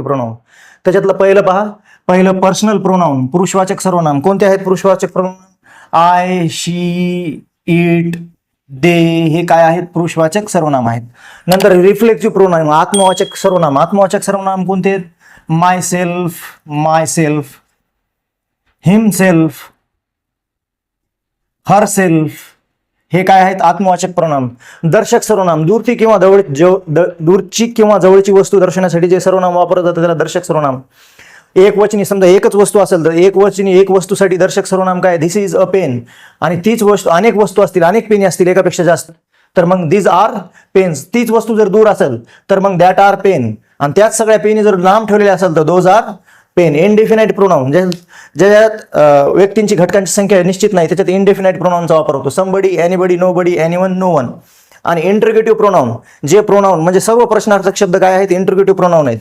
Pronoun. त्याच्यातलं पहिलं पहा, पहिलं पर्सनल प्रोनाऊन, पुरुषवाचक सर्वनाम. कोणते आहेत पुरुषवाचक प्रोनाऊन? आय, शी, इट, दे हे काय आहेत? पुरुषवाचक सर्वनाम आहेत. नंतर रिफ्लेक्टिव्ह प्रोनाऊन, आत्मवाचक सर्वनाम. आत्मवाचक सर्वनाम कोणते आहेत? माय सेल्फ, माय सेल्फ, हिमसेल्फ, हर सेल्फ हे काय आहेत? आत्मवाचक प्रोनाम. दर्शक सर्वनाम, दूरची किंवा जवळची वस्तू दर्शवण्यासाठी जे सर्वनाम वापरलं जातं त्याला दर्शक सर्वनाम. एकवचनी, समजा एकच वस्तू असेल तर एकवचनी एक वस्तूसाठी दर्शक सर्वनाम काय? This is a pen. आणि तीच वस्तू, अनेक वस्तू असतील, अनेक पेनी असतील एकापेक्षा जास्त, तर मग दिज आर पेन्स. तीच वस्तू जर दूर असेल तर मग दॅट आर पेन. आणि त्याच सगळ्या पेनी जर लांब ठेवलेले असेल तर those are pen. Indefinite pronoun, ज्याच्यात व्यक्तींची घटकांची संख्या निश्चित नाही त्याच्यात इनडेफिनाइट प्रोनाऊनचा वापर होतो. Somebody, anybody, nobody, anyone, no one. आणि इंटरोगेटिव्ह प्रोनाऊन, जे प्रोनाऊन म्हणजे सर्व प्रश्नार्थक शब्द काय आहेत? इंटरोगेटिव्ह प्रोनाऊन आहेत.